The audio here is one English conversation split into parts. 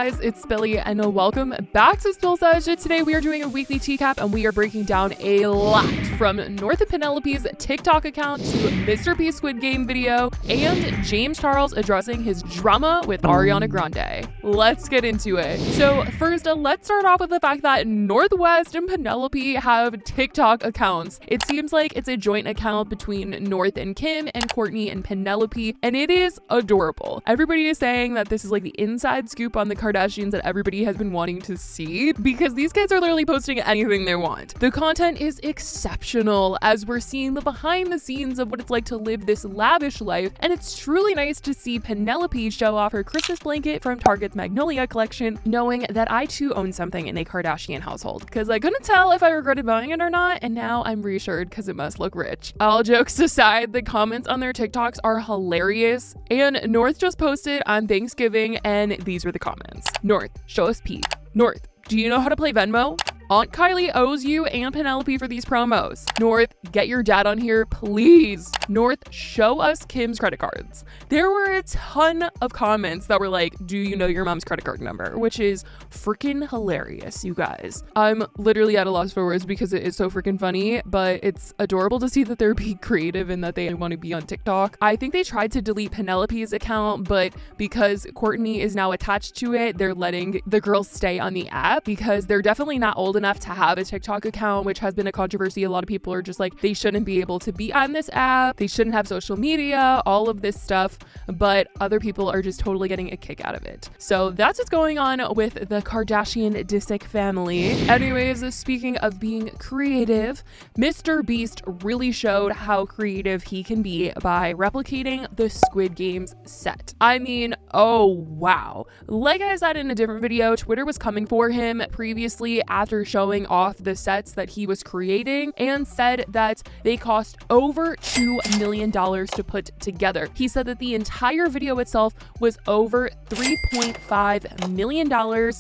guys, it's Billy and welcome back to Still Sesh. Today we are doing a weekly Teacap and we are breaking down a lot from North and Penelope's TikTok account to Mr. P Squid Game video and James Charles addressing his drama with Ariana Grande. Let's get into it. So first, let's start off with the fact that Northwest and Penelope have TikTok accounts. It seems like it's a joint account between North and Kim and Courtney and Penelope, and it is adorable. Everybody is saying that this is like the inside scoop on the Kardashians that everybody has been wanting to see because these kids are literally posting anything they want. The content is exceptional as we're seeing the behind the scenes of what it's like to live this lavish life, and it's truly nice to see Penelope show off her Christmas blanket from Target's Magnolia collection, knowing that I too own something in a Kardashian household because I couldn't tell if I regretted buying it or not, and now I'm reassured because it must look rich. All jokes aside, the comments on their TikToks are hilarious, and North just posted on Thanksgiving and these were the comments. North, show us Pete. North, do you know how to play Venmo? Aunt Kylie owes you and Penelope for these promos. North, get your dad on here, please. North, show us Kim's credit cards. There were a ton of comments that were like, do you know your mom's credit card number? Which is freaking hilarious, you guys. I'm literally at a loss for words because it is so freaking funny, but it's adorable to see that they're being creative and that they want to be on TikTok. I think they tried to delete Penelope's account, but because Courtney is now attached to it, they're letting the girls stay on the app because they're definitely not old enough to have a TikTok account, which has been a controversy. A lot of people are just like, they shouldn't be able to be on this app, they shouldn't have social media, all of this stuff, but other people are just totally getting a kick out of it. So that's what's going on with the Kardashian Disick family. Anyways, speaking of being creative, Mr. Beast really showed how creative he can be by replicating the Squid Games set. I mean, oh wow. Like I said in a different video, Twitter was coming for him previously after showing off the sets that he was creating and said that they cost over $2 million to put together. He said that the entire video itself was over $3.5 million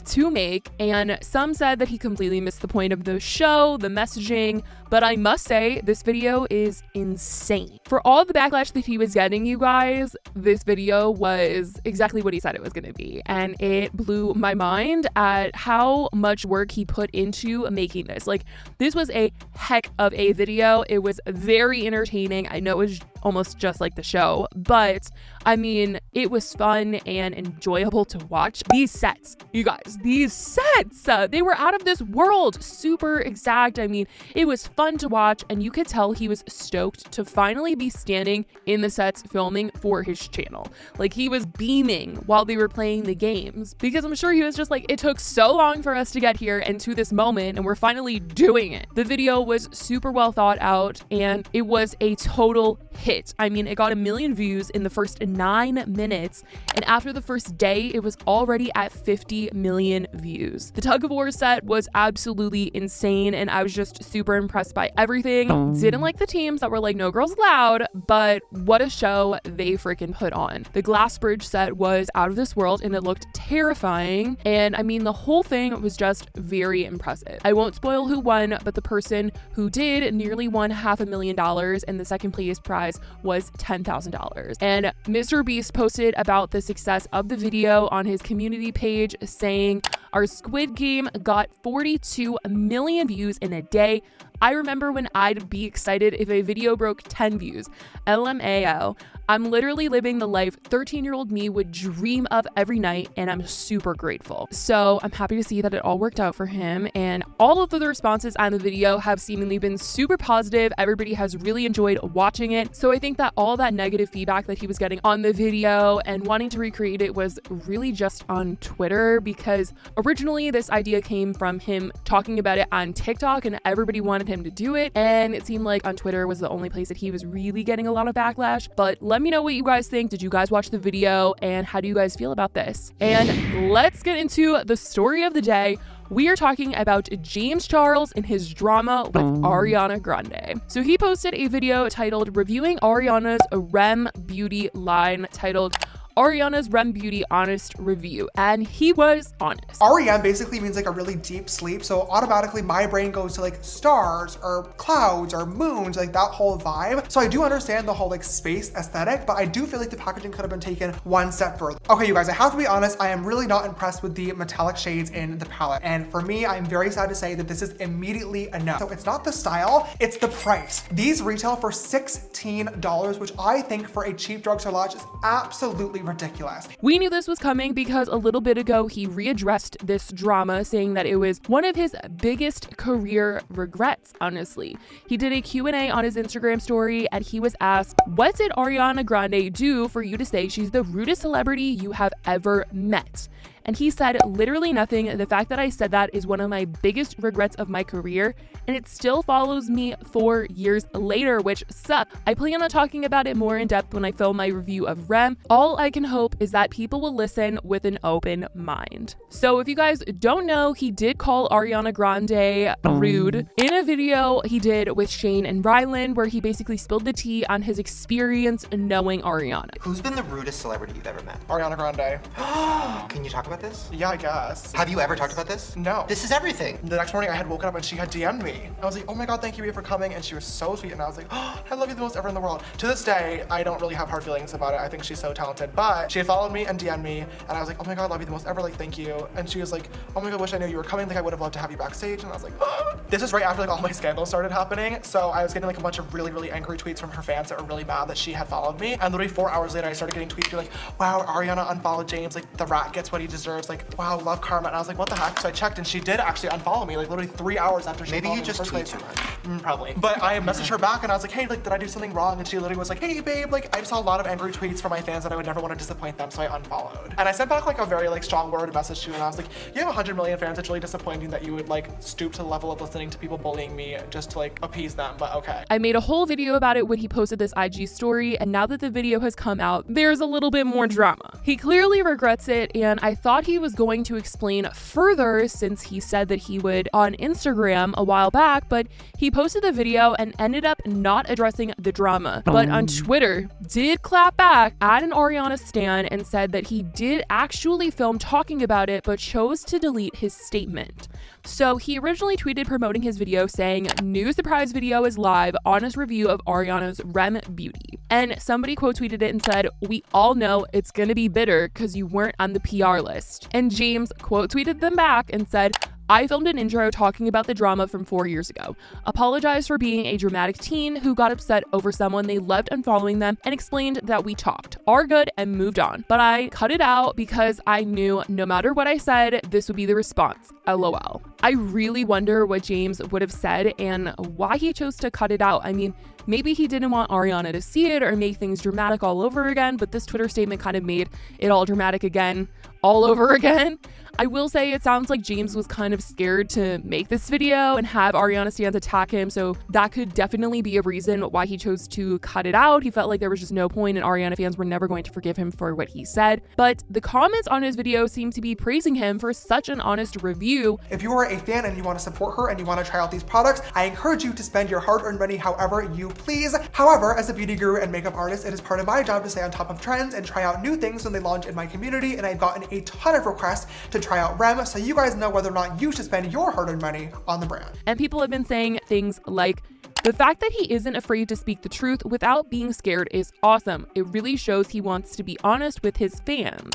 to make, and some said that he completely missed the point of the show, the messaging, but I must say this video is insane. For all the backlash that he was getting, you guys, this video was exactly what he said it was going to be, and it blew my mind at how much work he put into making this. Like, this was a heck of a video. It was very entertaining. I know it was almost just like the show, but I mean, it was fun and enjoyable to watch. These sets, you guys, these sets, they were out of this world, super exact. I mean, it was fun to watch, and you could tell he was stoked to finally be standing in the sets filming for his channel. Like, he was beaming while they were playing the games because I'm sure he was just like, it took so long for us to get here and to this moment, and we're finally doing it. The video was super well thought out, and it was a total hit. I mean, it got 1 million views in the first 9 minutes, and after the first day, it was already at 50 million views. The tug of war set was absolutely insane, and I was just super impressed by everything. Didn't like the teams that were like, no girls allowed, but what a show they freaking put on. The glass bridge set was out of this world, and it looked terrifying, and I mean, the whole thing was just very impressive. I won't spoil who won, but the person who did nearly won $500,000, and the second place prize was $10,000. And Mr. Beast posted about the success of the video on his community page, saying, "Our Squid Game got 42 million views in a day. I remember when I'd be excited if a video broke 10 views. LMAO. I'm literally living the life 13-year-old me would dream of every night, and I'm super grateful." So I'm happy to see that it all worked out for him, and all of the responses on the video have seemingly been super positive. Everybody has really enjoyed watching it. So I think that all that negative feedback that he was getting on the video and wanting to recreate it was really just on Twitter, because originally this idea came from him talking about it on TikTok and everybody wanted him to do it, and it seemed like on Twitter was the only place that he was really getting a lot of backlash. But let me know what you guys think. Did you guys watch the video, and how do you guys feel about this? And let's get into the story of the day. We are talking about James Charles and his drama with Ariana Grande. So he posted a video titled "Reviewing Ariana's REM Beauty line," titled Ariana's Rem Beauty honest review, and he was honest. REM basically means like a really deep sleep, so automatically my brain goes to like stars or clouds or moons, like that whole vibe. So I do understand the whole like space aesthetic, but I do feel like the packaging could have been taken one step further. Okay, you guys, I have to be honest, I am really not impressed with the metallic shades in the palette. And for me, I'm very sad to say that this is immediately a no. So it's not the style, it's the price. These retail for $16, which I think for a cheap drugstore launch is absolutely ridiculous. We knew this was coming because a little bit ago, he readdressed this drama, saying that it was one of his biggest career regrets, honestly. He did a Q&A on his Instagram story, and he was asked, what did Ariana Grande do for you to say she's the rudest celebrity you have ever met? And he said, literally nothing. The fact that I said that is one of my biggest regrets of my career, and it still follows me 4 years later, which sucks. I plan on talking about it more in depth when I film my review of Rem. All I can hope is that people will listen with an open mind. So if you guys don't know, he did call Ariana Grande rude in a video he did with Shane and Rylan, where he basically spilled the tea on his experience knowing Ariana. Who's been the rudest celebrity you've ever met? Ariana Grande. Can you talk about this? Yeah, I guess. Have you ever talked about this? No. This is everything. The next morning I had woken up and she had DM'd me. I was like, oh my God, thank you for coming. And she was so sweet. And I was like, oh, I love you the most ever in the world. To this day, I don't really have hard feelings about it. I think she's so talented. But she had followed me and DM'd me. And I was like, oh my God, love you the most ever. Like, thank you. And she was like, oh my God, wish I knew you were coming. Like, I would have loved to have you backstage. And I was like, oh. This is right after like all my scandals started happening. So I was getting like a bunch of really, really angry tweets from her fans that were really mad that she had followed me. And literally 4 hours later, I started getting tweets being like, wow, Ariana unfollowed James. Like, the rat gets what he deserves. Like, wow, love karma. And I was like, what the heck? So I checked and she did actually unfollow me, like literally 3 hours after she Maybe followed you me just in the tweet first too place. much. Probably. But I messaged her back and I was like, hey, like, did I do something wrong? And she literally was like, hey, babe, like, I just saw a lot of angry tweets from my fans that I would never want to disappoint them, so I unfollowed. And I sent back like a very like strong word message to her, and I was like, you have 100 million fans. It's really disappointing that you would like stoop to the level of listening to people bullying me just to like appease them, but okay. I made a whole video about it when he posted this IG story, and now that the video has come out, there's a little bit more drama. He clearly regrets it, and I thought he was going to explain further since he said that he would on Instagram a while back, but he posted the video and ended up not addressing the drama. But on Twitter, did clap back at an Ariana stan and said that he did actually film talking about it, but chose to delete his statement. So he originally tweeted promoting his video saying, new surprise video is live, honest review of Ariana's Rem Beauty. And somebody quote tweeted it and said, we all know it's gonna be bitter because you weren't on the PR list. And James quote tweeted them back and said, I filmed an intro talking about the drama from 4 years ago. Apologized for being a dramatic teen who got upset over someone they loved unfollowing them, and explained that we talked, are good, and moved on. But I cut it out because I knew no matter what I said, this would be the response. LOL. I really wonder what James would have said and why he chose to cut it out. I mean, maybe he didn't want Ariana to see it or make things dramatic all over again, but this Twitter statement kind of made it all dramatic again, all over again. I will say it sounds like James was kind of scared to make this video and have Ariana stans attack him, so that could definitely be a reason why he chose to cut it out. He felt like there was just no point and Ariana fans were never going to forgive him for what he said. But the comments on his video seem to be praising him for such an honest review. If you are a fan and you want to support her and you want to try out these products, I encourage you to spend your hard-earned money however you please. However, as a beauty guru and makeup artist, it is part of my job to stay on top of trends and try out new things when they launch in my community, and I've gotten a ton of requests to try out Rem, so you guys know whether or not you should spend your hard-earned money on the brand. And people have been saying things like, the fact that he isn't afraid to speak the truth without being scared is awesome. It really shows he wants to be honest with his fans.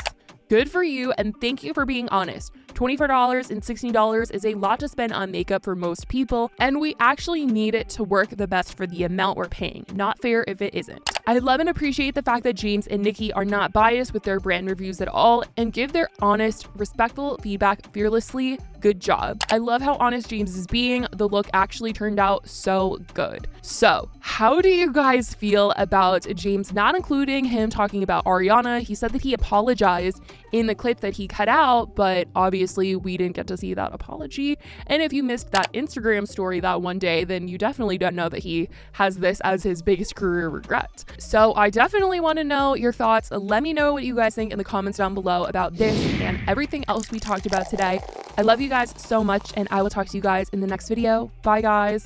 Good for you, and thank you for being honest. $24 and $16 is a lot to spend on makeup for most people, and we actually need it to work the best for the amount we're paying. Not fair if it isn't. I love and appreciate the fact that James and Nikki are not biased with their brand reviews at all and give their honest, respectful feedback fearlessly. Good job. I love how honest James is being. The look actually turned out so good. So, how do you guys feel about James not including him talking about Ariana? He said that he apologized in the clip that he cut out, but obviously we didn't get to see that apology. And if you missed that Instagram story that one day, then you definitely don't know that he has this as his biggest career regret. So I definitely want to know your thoughts. Let me know what you guys think in the comments down below about this and everything else we talked about today. I love you guys so much, and I will talk to you guys in the next video. Bye, guys.